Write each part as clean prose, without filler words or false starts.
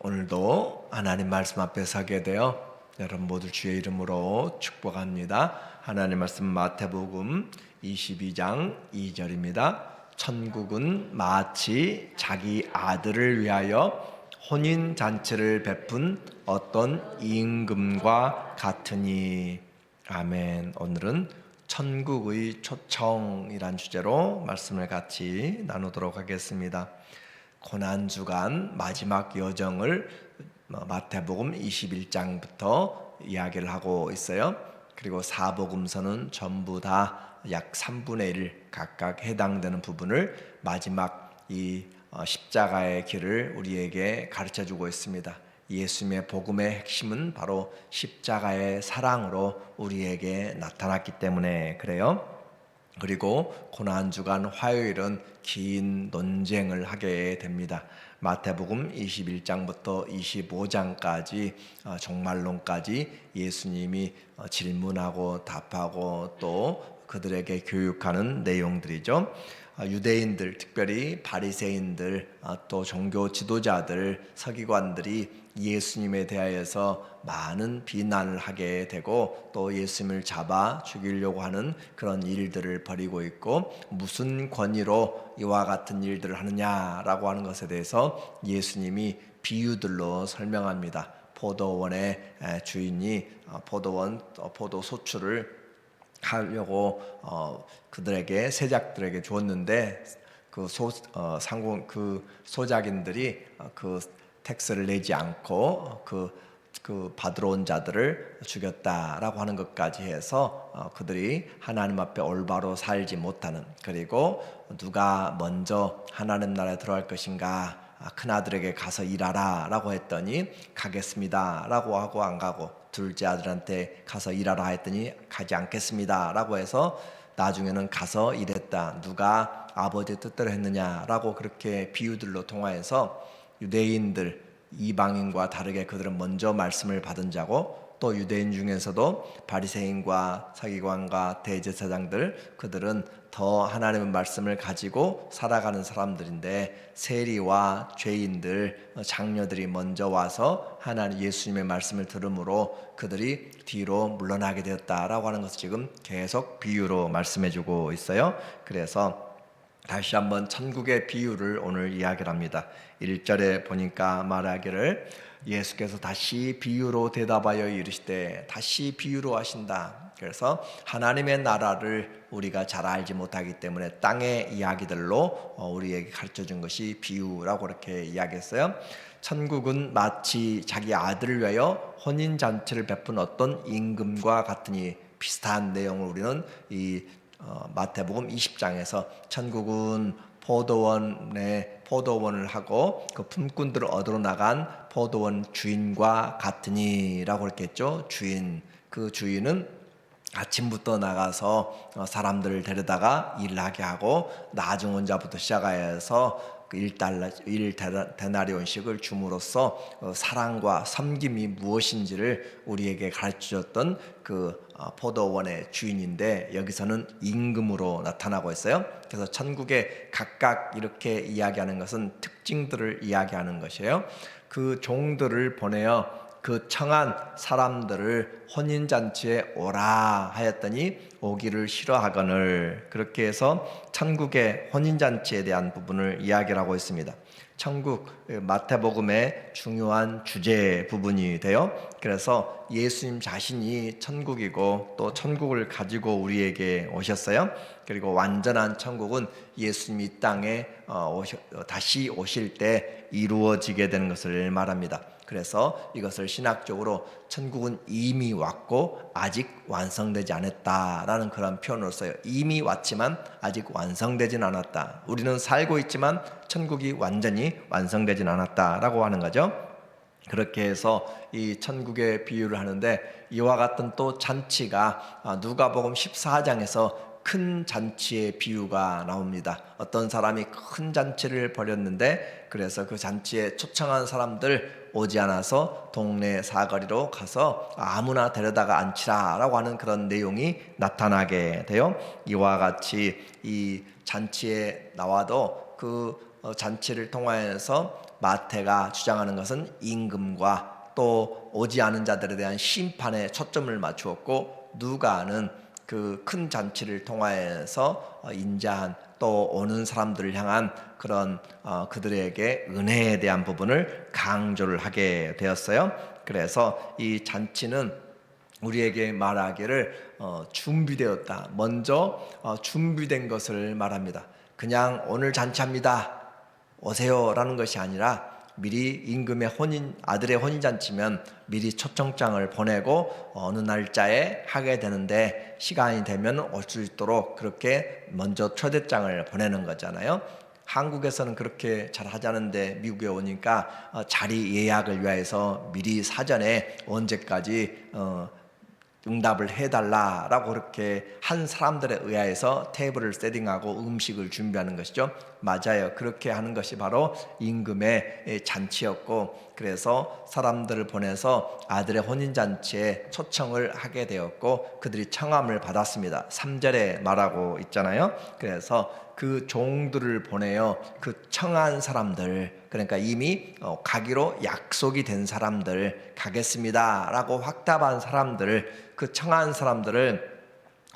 오늘도 하나님 말씀 앞에 서게 되어 여러분 모두 주의 이름으로 축복합니다. 하나님 말씀 마태복음 22장 2절입니다. 천국은 마치 자기 아들을 위하여 혼인잔치를 베푼 어떤 임금과 같으니. 아멘. 오늘은 천국의 초청이란 주제로 말씀을 같이 나누도록 하겠습니다. 고난주간 마지막 여정을 마태복음 21장부터 이야기를 하고 있어요. 그리고 사복음서는 전부 다 약 3분의 1 각각 해당되는 부분을 마지막 이 십자가의 길을 우리에게 가르쳐주고 있습니다. 예수님의 복음의 핵심은 바로 십자가의 사랑으로 우리에게 나타났기 때문에 그래요. 그리고 고난주간 화요일은 긴 논쟁을 하게 됩니다. 마태복음 21장부터 25장까지 종말론까지 예수님이 질문하고 답하고 또 그들에게 교육하는 내용들이죠. 유대인들, 특별히 바리새인들, 또 종교 지도자들, 서기관들이 예수님에 대하여서 많은 비난을 하게 되고 또 예수님을 잡아 죽이려고 하는 그런 일들을 벌이고 있고, 무슨 권위로 이와 같은 일들을 하느냐라고 하는 것에 대해서 예수님이 비유들로 설명합니다. 포도원의 주인이 포도 소출을 하려고 그들에게 세작들에게 주었는데 그 소작인들이 그 텍스를 내지 않고 그 받으러 온 자들을 죽였다라고 하는 것까지 해서 그들이 하나님 앞에 올바로 살지 못하는, 그리고 누가 먼저 하나님 나라에 들어갈 것인가, 큰아들에게 가서 일하라 라고 했더니 가겠습니다 라고 하고 안 가고, 둘째 아들한테 가서 일하라 했더니 가지 않겠습니다 라고 해서 나중에는 가서 일했다. 누가 아버지의 뜻대로 했느냐라고 그렇게 비유들로 통하여서 유대인들, 이방인과 다르게 그들은 먼저 말씀을 받은 자고, 또 유대인 중에서도 바리새인과 서기관과 대제사장들, 그들은 더 하나님의 말씀을 가지고 살아가는 사람들인데 세리와 죄인들, 장녀들이 먼저 와서 하나님 예수님의 말씀을 들으므로 그들이 뒤로 물러나게 되었다라고 하는 것을 지금 계속 비유로 말씀해주고 있어요. 그래서 다시 한번 천국의 비유를 오늘 이야기를 합니다. 1절에 보니까 말하기를 예수께서 다시 비유로 대답하여 이르시되, 다시 비유로 하신다. 그래서 하나님의 나라를 우리가 잘 알지 못하기 때문에 땅의 이야기들로 우리에게 가르쳐준 것이 비유라고 그렇게 이야기했어요. 천국은 마치 자기 아들을 위하여 혼인잔치를 베푼 어떤 임금과 같으니, 비슷한 내용을 우리는 이 마태복음 20장에서 천국은 포도원을 하고 그 품꾼들을 얻으러 나간 포도원 주인과 같으니 라고 그렇게 했죠. 그 주인은 아침부터 나가서 사람들을 데려다가 일하게 하고 나중 혼자부터 시작하여서 그 1데나리온씩을 줌으로써 사랑과 섬김이 무엇인지를 우리에게 가르쳐줬던 그 포도원의 주인인데, 여기서는 임금으로 나타나고 있어요. 그래서 천국에 각각 이렇게 이야기하는 것은 특징들을 이야기하는 것이에요. 그 종들을 보내어 그 청한 사람들을 혼인잔치에 오라 하였더니 오기를 싫어하거늘, 그렇게 해서 천국의 혼인잔치에 대한 부분을 이야기를 하고 있습니다. 천국, 마태복음의 중요한 주제 부분이 돼요. 그래서 예수님 자신이 천국이고 또 천국을 가지고 우리에게 오셨어요. 그리고 완전한 천국은 예수님이 이 땅에 다시 오실 때 이루어지게 되는 것을 말합니다. 그래서 이것을 신학적으로 천국은 이미 왔고 아직 완성되지 않았다라는 그런 표현을 써요. 이미 왔지만 아직 완성되진 않았다. 우리는 살고 있지만 천국이 완전히 완성되진 않았다라고 하는 거죠. 그렇게 해서 이 천국의 비유를 하는데, 이와 같은 또 잔치가 누가복음 14장에서 큰 잔치의 비유가 나옵니다. 어떤 사람이 큰 잔치를 벌였는데, 그래서 그 잔치에 초청한 사람들 오지 않아서 동네 사거리로 가서 아무나 데려다가 앉히라 라고 하는 그런 내용이 나타나게 돼요. 이와 같이 이 잔치에 나와도 그 잔치를 통하여서 마태가 주장하는 것은 임금과 또 오지 않은 자들에 대한 심판에 초점을 맞추었고, 누가는 그 큰 잔치를 통하여서 인자한 또 오는 사람들을 향한 그런 그들에게 은혜에 대한 부분을 강조를 하게 되었어요. 그래서 이 잔치는 우리에게 말하기를 준비되었다, 먼저 준비된 것을 말합니다. 그냥 오늘 잔치합니다, 오세요 라는 것이 아니라, 미리 임금의 아들의 혼인잔치면 미리 초청장을 보내고 어느 날짜에 하게 되는데 시간이 되면 올 수 있도록 그렇게 먼저 초대장을 보내는 거잖아요. 한국에서는 그렇게 잘 하지 않은데 미국에 오니까 자리 예약을 위해서 미리 사전에 언제까지 응답을 해달라라고 그렇게 한 사람들에 의해서 테이블을 세팅하고 음식을 준비하는 것이죠. 맞아요. 그렇게 하는 것이 바로 임금의 잔치였고, 그래서 사람들을 보내서 아들의 혼인잔치에 초청을 하게 되었고, 그들이 청함을 받았습니다. 3절에 말하고 있잖아요. 그래서 그 종들을 보내어 그 청한 사람들, 그러니까 이미 가기로 약속이 된 사람들, 가겠습니다 라고 확답한 사람들을, 그 청한 사람들을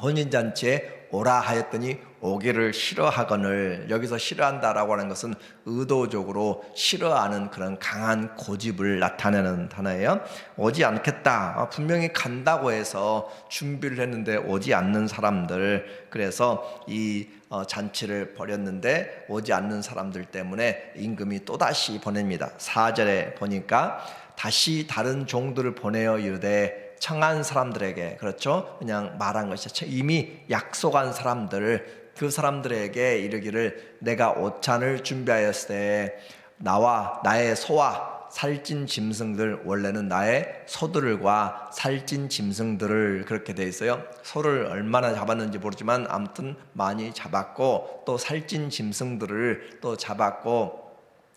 혼인잔치에 오라 하였더니 오기를 싫어하거늘, 여기서 싫어한다라고 하는 것은 의도적으로 싫어하는 그런 강한 고집을 나타내는 단어예요. 오지 않겠다, 분명히 간다고 해서 준비를 했는데 오지 않는 사람들, 그래서 이 잔치를 벌였는데 오지 않는 사람들 때문에 임금이 또다시 보냅니다. 4절에 보니까 다시 다른 종들을 보내어 이르되, 청한 사람들에게, 그렇죠? 그냥 말한 것이죠. 이미 약속한 사람들, 그 사람들에게 이르기를, 내가 오찬을 준비하였을 때 나와 나의 소와 살찐 짐승들, 원래는 나의 소들과 살찐 짐승들을, 그렇게 돼 있어요. 소를 얼마나 잡았는지 모르지만 아무튼 많이 잡았고, 또 살찐 짐승들을 또 잡았고,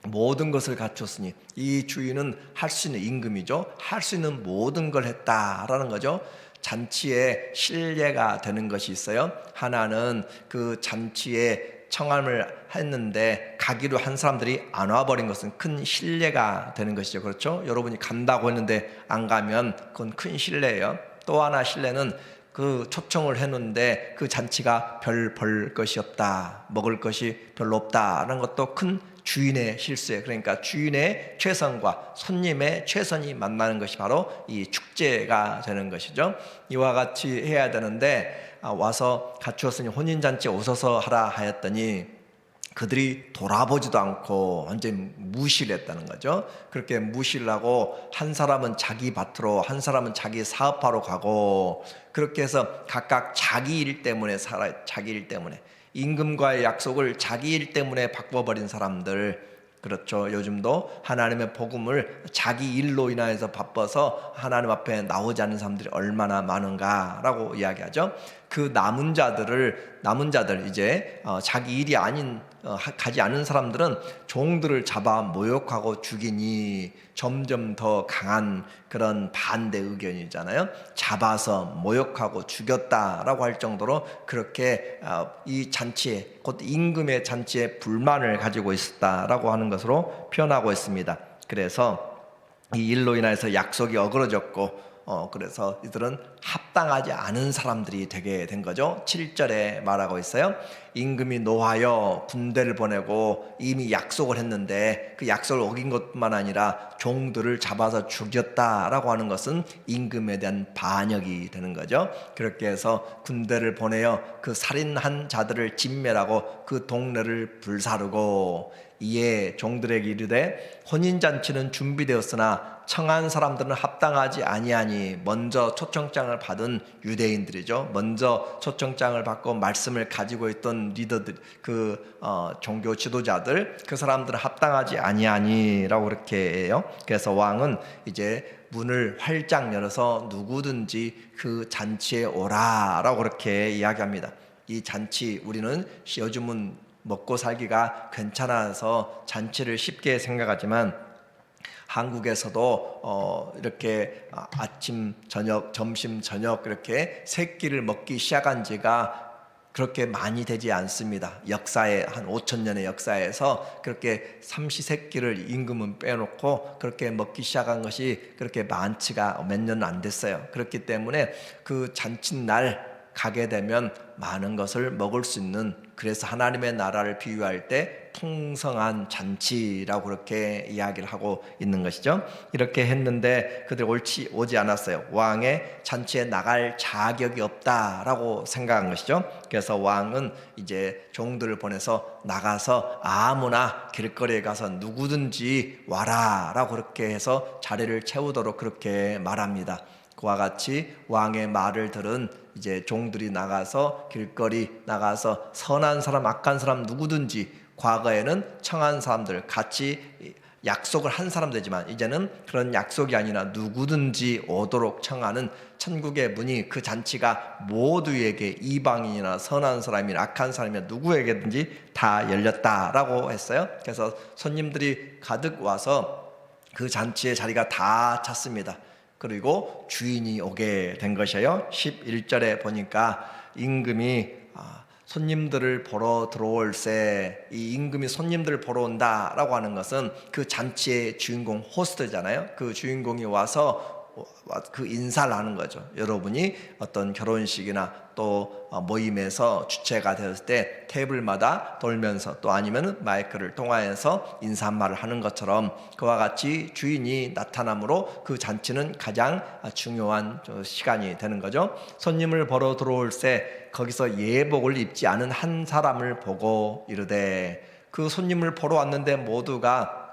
모든 것을 갖췄으니, 이 주인은 할 수 있는 임금이죠. 할 수 있는 모든 걸 했다라는 거죠. 잔치에 신뢰가 되는 것이 있어요. 하나는 그 잔치에 청함을 했는데 가기로 한 사람들이 안 와버린 것은 큰 신뢰가 되는 것이죠. 그렇죠? 여러분이 간다고 했는데 안 가면 그건 큰 신뢰예요. 또 하나 신뢰는, 그 초청을 했는데 그 잔치가 별 볼 것이 없다, 먹을 것이 별로 없다라는 것도 큰 주인의 실수예요. 그러니까 주인의 최선과 손님의 최선이 만나는 것이 바로 이 축제가 되는 것이죠. 이와 같이 해야 되는데, 와서 갖추었으니 혼인잔치에 오셔서 하라 하였더니 그들이 돌아보지도 않고 완전히 무시를 했다는 거죠. 그렇게 무시를 하고, 한 사람은 자기 밭으로, 한 사람은 자기 사업하러 가고, 그렇게 해서 각각 자기 일 때문에 살아요. 자기 일 때문에 임금과의 약속을 자기 일 때문에 바꿔버린 사람들, 그렇죠. 요즘도 하나님의 복음을 자기 일로 인하여서 바빠서 하나님 앞에 나오지 않는 사람들이 얼마나 많은가라고 이야기하죠. 그 남은 자들, 이제 자기 일이 아닌 가지 않은 사람들은 종들을 잡아 모욕하고 죽이니, 점점 더 강한 그런 반대 의견이잖아요. 잡아서 모욕하고 죽였다라고 할 정도로 그렇게 이 잔치에, 곧 임금의 잔치에 불만을 가지고 있었다라고 하는 것으로 표현하고 있습니다. 그래서 이 일로 인해서 약속이 어그러졌고, 그래서 이들은 합당하지 않은 사람들이 되게 된 거죠. 7절에 말하고 있어요. 임금이 노하여 군대를 보내고 이미 약속을 했는데 그 약속을 어긴 것뿐만 아니라 종들을 잡아서 죽였다라고 하는 것은 임금에 대한 반역이 되는 거죠. 그렇게 해서 군대를 보내어 그 살인한 자들을 진멸하고 그 동네를 불사르고, 이에 종들에게 이르되, 혼인잔치는 준비되었으나 청한 사람들은 합당하지 아니하니, 먼저 초청장을 받은 유대인들이죠. 먼저 초청장을 받고 말씀을 가지고 있던 리더들, 종교 지도자들, 그 사람들은 합당하지 아니하니라고 그렇게 해요. 그래서 왕은 이제 문을 활짝 열어서 누구든지 그 잔치에 오라라고 그렇게 이야기합니다. 이 잔치, 우리는 요즘은 먹고 살기가 괜찮아서 잔치를 쉽게 생각하지만, 한국에서도 이렇게 아침, 저녁, 점심, 저녁 이렇게 세 끼를 먹기 시작한 지가 그렇게 많이 되지 않습니다. 역사에 한 5천 년의 역사에서 그렇게 삼시세끼를 임금은 빼놓고 그렇게 먹기 시작한 것이 그렇게 많지가 몇 년 안 됐어요. 그렇기 때문에 그 잔칫날 가게 되면 많은 것을 먹을 수 있는, 그래서 하나님의 나라를 비유할 때 풍성한 잔치라고 그렇게 이야기를 하고 있는 것이죠. 이렇게 했는데 그들이 오지 않았어요. 왕의 잔치에 나갈 자격이 없다라고 생각한 것이죠. 그래서 왕은 이제 종들을 보내서 나가서 아무나 길거리에 가서 누구든지 와라라고 그렇게 해서 자리를 채우도록 그렇게 말합니다. 그와 같이 왕의 말을 들은 이제 종들이 나가서 길거리 나가서 선한 사람 악한 사람 누구든지, 과거에는 청한 사람들 같이 약속을 한 사람들이지만 이제는 그런 약속이 아니라 누구든지 오도록 청하는 천국의 문이, 그 잔치가 모두에게, 이방인이나 선한 사람이나 악한 사람이나 누구에게든지 다 열렸다라고 했어요. 그래서 손님들이 가득 와서 그 잔치의 자리가 다 찼습니다. 그리고 주인이 오게 된 것이에요. 11절에 보니까 임금이 손님들을 보러 들어올세, 이 임금이 손님들을 보러 온다라고 하는 것은 그 잔치의 주인공, 호스트잖아요. 그 주인공이 와서 그 인사를 하는 거죠. 여러분이 어떤 결혼식이나 또 모임에서 주체가 되었을 때 테이블마다 돌면서 또 아니면 마이크를 통하여서 인사말을 하는 것처럼, 그와 같이 주인이 나타남으로 그 잔치는 가장 중요한 시간이 되는 거죠. 손님을 보러 들어올 때 거기서 예복을 입지 않은 한 사람을 보고 이르되, 그 손님을 보러 왔는데 모두가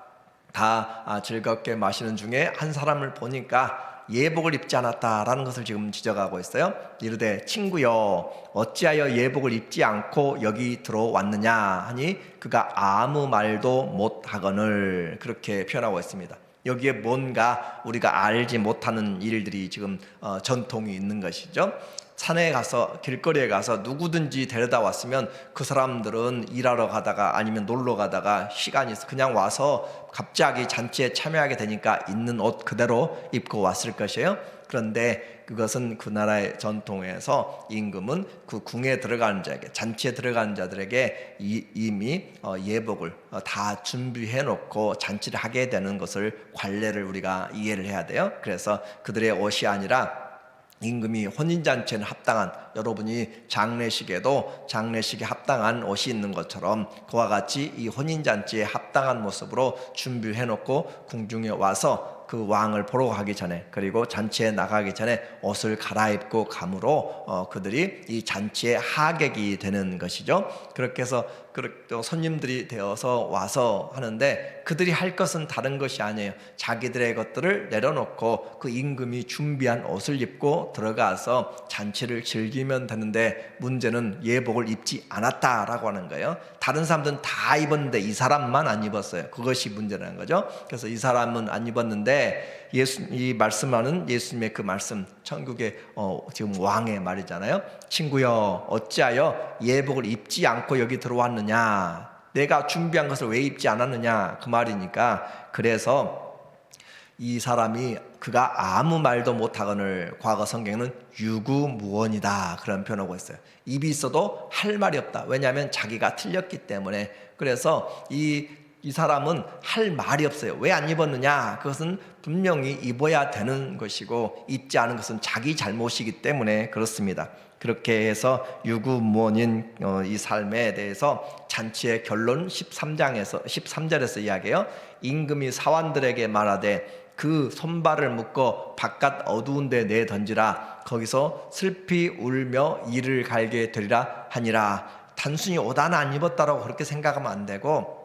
다 즐겁게 마시는 중에 한 사람을 보니까 예복을 입지 않았다라는 것을 지금 지적하고 있어요. 이르되 친구여 어찌하여 예복을 입지 않고 여기 들어왔느냐 하니 그가 아무 말도 못하거늘, 그렇게 표현하고 있습니다. 여기에 뭔가 우리가 알지 못하는 일들이 지금 전통이 있는 것이죠. 산에 가서 길거리에 가서 누구든지 데려다 왔으면 그 사람들은 일하러 가다가 아니면 놀러 가다가 시간이 있어 그냥 와서 갑자기 잔치에 참여하게 되니까 있는 옷 그대로 입고 왔을 것이에요. 그런데 그것은 그 나라의 전통에서 임금은 그 궁에 들어가는 자에게, 잔치에 들어가는 자들에게 이미 예복을 다 준비해 놓고 잔치를 하게 되는 것을, 관례를 우리가 이해를 해야 돼요. 그래서 그들의 옷이 아니라 임금이 혼인잔치에는 합당한, 여러분이 장례식에도 장례식에 합당한 옷이 있는 것처럼 그와 같이 이 혼인잔치에 합당한 모습으로 준비해 놓고 궁중에 와서 그 왕을 보러 가기 전에, 그리고 잔치에 나가기 전에 옷을 갈아입고 감으로 그들이 이 잔치의 하객이 되는 것이죠. 그렇게 해서 또 손님들이 되어서 와서 하는데 그들이 할 것은 다른 것이 아니에요. 자기들의 것들을 내려놓고 그 임금이 준비한 옷을 입고 들어가서 잔치를 즐기면 되는데, 문제는 예복을 입지 않았다라고 하는 거예요. 다른 사람들은 다 입었는데 이 사람만 안 입었어요. 그것이 문제라는 거죠. 그래서 이 사람은 안 입었는데 이 말씀하는 예수님의 그 말씀, 천국의 지금 왕의 말이잖아요. 친구여 어찌하여 예복을 입지 않고 여기 들어왔느냐, 내가 준비한 것을 왜 입지 않았느냐, 그 말이니까. 그래서 이 사람이 그가 아무 말도 못하거늘, 과거 성경은 유구무원이다 그런 표현하고 있어요. 입이 있어도 할 말이 없다. 왜냐하면 자기가 틀렸기 때문에. 그래서 이 사람은 할 말이 없어요. 왜 안 입었느냐? 그것은 분명히 입어야 되는 것이고 입지 않은 것은 자기 잘못이기 때문에 그렇습니다. 그렇게 해서 유구무원인 이 삶에 대해서 잔치의 결론 13절에서 이야기해요. 임금이 사환들에게 말하되 그 손발을 묶어 바깥 어두운 데 내던지라. 거기서 슬피 울며 이를 갈게 되리라 하니라. 단순히 옷 하나 안 입었다라고 그렇게 생각하면 안 되고,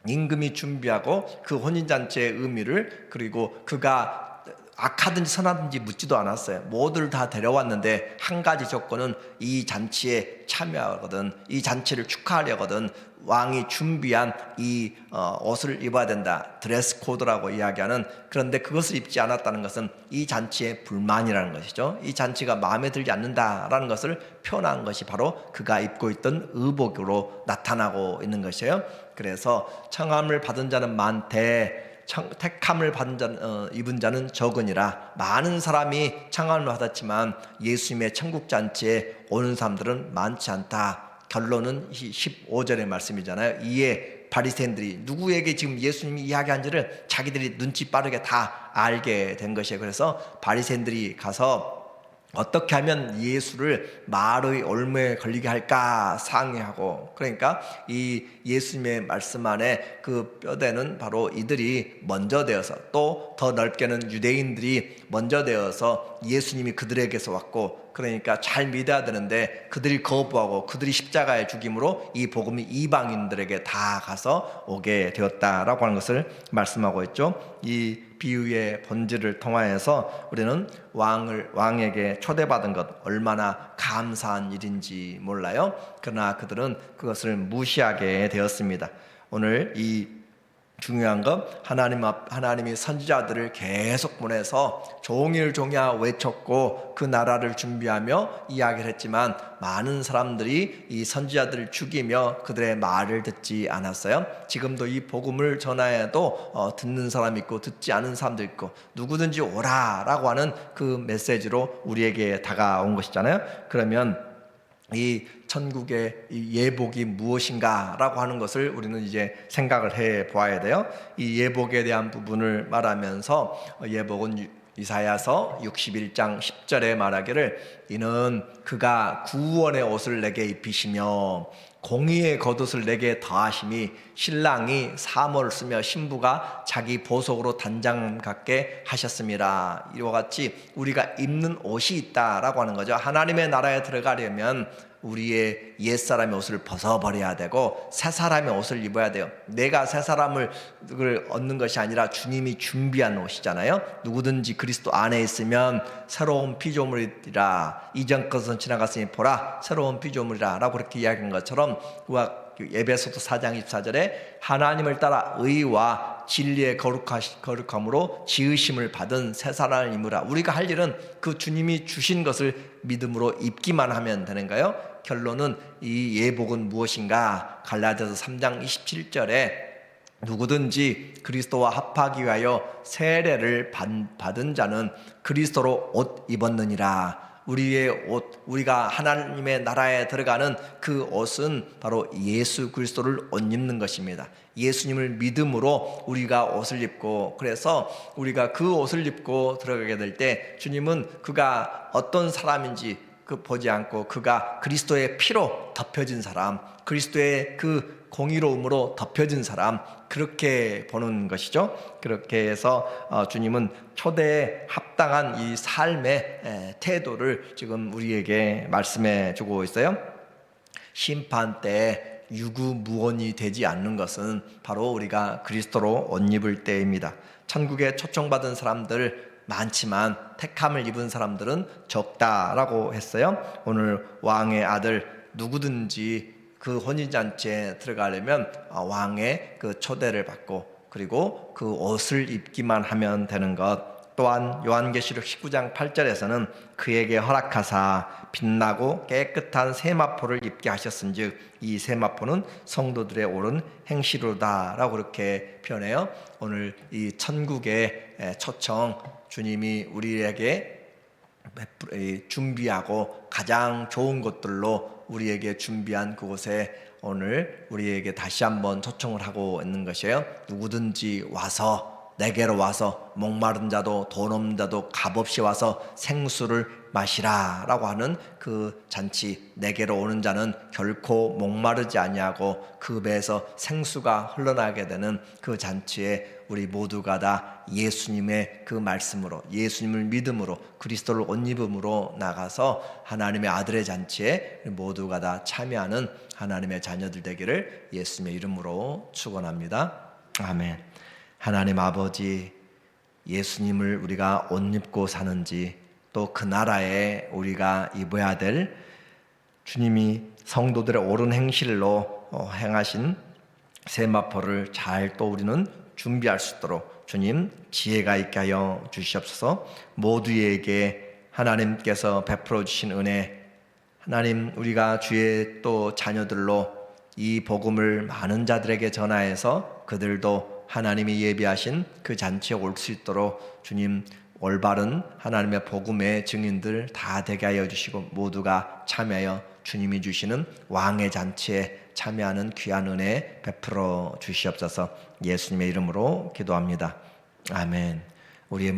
임금이 준비하고 그 혼인잔치의 의미를, 그리고 그가 악하든지 선하든지 묻지도 않았어요. 모두를 다 데려왔는데 한 가지 조건은 이 잔치에 참여하거든, 이 잔치를 축하하려거든 왕이 준비한 이 옷을 입어야 된다. 드레스 코드라고 이야기하는. 그런데 그것을 입지 않았다는 것은 이 잔치의 불만이라는 것이죠. 이 잔치가 마음에 들지 않는다라는 것을 표현한 것이 바로 그가 입고 있던 의복으로 나타나고 있는 것이에요. 그래서 청함을 받은 자는 많되 택함을 입은 자는 적으니라. 많은 사람이 청함을 받았지만 예수님의 천국 잔치에 오는 사람들은 많지 않다. 결론은 15절의 말씀이잖아요. 이에 바리새인들이 누구에게 지금 예수님이 이야기한지를 자기들이 눈치 빠르게 다 알게 된 것이에요. 그래서 바리새인들이 가서 어떻게 하면 예수를 말의 올무에 걸리게 할까 상의하고, 그러니까 이 예수님의 말씀 안에 그 뼈대는 바로 이들이 먼저 되어서, 또 더 넓게는 유대인들이 먼저 되어서 예수님이 그들에게서 왔고, 그러니까 잘 믿어야 되는데 그들이 거부하고 그들이 십자가에 죽임으로 이 복음이 이방인들에게 다 가서 오게 되었다라고 하는 것을 말씀하고 있죠. 이 비유의 본질을 통하여서 우리는 왕에게 초대받은 것 얼마나 감사한 일인지 몰라요. 그러나 그들은 그것을 무시하게 되었습니다. 오늘 이 중요한 것, 하나님이 선지자들을 계속 보내서 종일종야 외쳤고 그 나라를 준비하며 이야기를 했지만 많은 사람들이 이 선지자들을 죽이며 그들의 말을 듣지 않았어요. 지금도 이 복음을 전하여도 듣는 사람이 있고 듣지 않은 사람도 있고, 누구든지 오라라고 하는 그 메시지로 우리에게 다가온 것이잖아요. 그러면 이 천국의 이 예복이 무엇인가라고 하는 것을 우리는 이제 생각을 해 보아야 돼요. 이 예복에 대한 부분을 말하면서 예복은 이사야서 61장 10절에 말하기를 이는 그가 구원의 옷을 내게 입히시며 공의의 겉옷을 내게 더하심이 신랑이 사모를 쓰며 신부가 자기 보석으로 단장 같게 하셨습니다. 이와 같이 우리가 입는 옷이 있다라고 하는 거죠. 하나님의 나라에 들어가려면 우리의 옛사람의 옷을 벗어버려야 되고 새 사람의 옷을 입어야 돼요. 내가 새 사람을 얻는 것이 아니라 주님이 준비한 옷이잖아요. 누구든지 그리스도 안에 있으면 새로운 피조물이라, 이전 것은 지나갔으니 보라 새로운 피조물이라 라고 그렇게 이야기한 것처럼, 에베소서 4장 24절에 하나님을 따라 의와 진리의 거룩함으로 지으심을 받은 새 사람을 입으라. 우리가 할 일은 그 주님이 주신 것을 믿음으로 입기만 하면 되는 거예요. 결론은 이 예복은 무엇인가? 갈라디아서 3장 27절에 누구든지 그리스도와 합하기 위하여 세례를 받은 자는 그리스도로 옷 입었느니라. 우리의 옷, 우리가 하나님의 나라에 들어가는 그 옷은 바로 예수 그리스도를 옷 입는 것입니다. 예수님을 믿음으로 우리가 옷을 입고, 그래서 우리가 그 옷을 입고 들어가게 될 때 주님은 그가 어떤 사람인지 보지 않고 그가 그리스도의 피로 덮여진 사람, 그리스도의 그 공의로움으로 덮여진 사람, 그렇게 보는 것이죠. 그렇게 해서 주님은 초대에 합당한 이 삶의 태도를 지금 우리에게 말씀해 주고 있어요. 심판 때에 유구무원이 되지 않는 것은 바로 우리가 그리스도로 옷 입을 때입니다. 천국에 초청받은 사람들 많지만 택함을 입은 사람들은 적다라고 했어요. 오늘 왕의 아들 누구든지 그 혼인잔치에 들어가려면 왕의 그 초대를 받고, 그리고 그 옷을 입기만 하면 되는 것. 또한 요한계시록 19장 8절에서는 그에게 허락하사 빛나고 깨끗한 세마포를 입게 하셨은즉 이 세마포는 성도들의 옳은 행실로다 라고 그렇게 표현해요. 오늘 이 천국의 초청, 주님이 우리에게 준비하고 가장 좋은 것들로 우리에게 준비한 그곳에 오늘 우리에게 다시 한번 초청을 하고 있는 것이에요. 누구든지 와서, 내게로 와서 목마른 자도 돈 없는 자도 값없이 와서 생수를 마시라 라고 하는 그 잔치, 내게로 오는 자는 결코 목마르지 아니하고 그 배에서 생수가 흘러나게 되는 그 잔치에 우리 모두가 다 예수님의 그 말씀으로, 예수님을 믿음으로, 그리스도를 옷 입음으로 나가서 하나님의 아들의 잔치에 모두가 다 참여하는 하나님의 자녀들 되기를 예수님의 이름으로 축원합니다. 아멘. 하나님 아버지, 예수님을 우리가 옷 입고 사는지, 또 그 나라에 우리가 입어야 될 주님이 성도들의 옳은 행실로 행하신 세마포를 잘 또 우리는 준비할 수 있도록 주님 지혜가 있게 하여 주시옵소서. 모두에게 하나님께서 베풀어 주신 은혜, 하나님 우리가 주의 또 자녀들로 이 복음을 많은 자들에게 전하여서 그들도 하나님이 예비하신 그 잔치에 올 수 있도록 주님 올바른 하나님의 복음의 증인들 다 되게 하여 주시고 모두가 참여하여 주님이 주시는 왕의 잔치에 참여하는 귀한 은혜 베풀어 주시옵소서. 예수님의 이름으로 기도합니다. 아멘. 우리의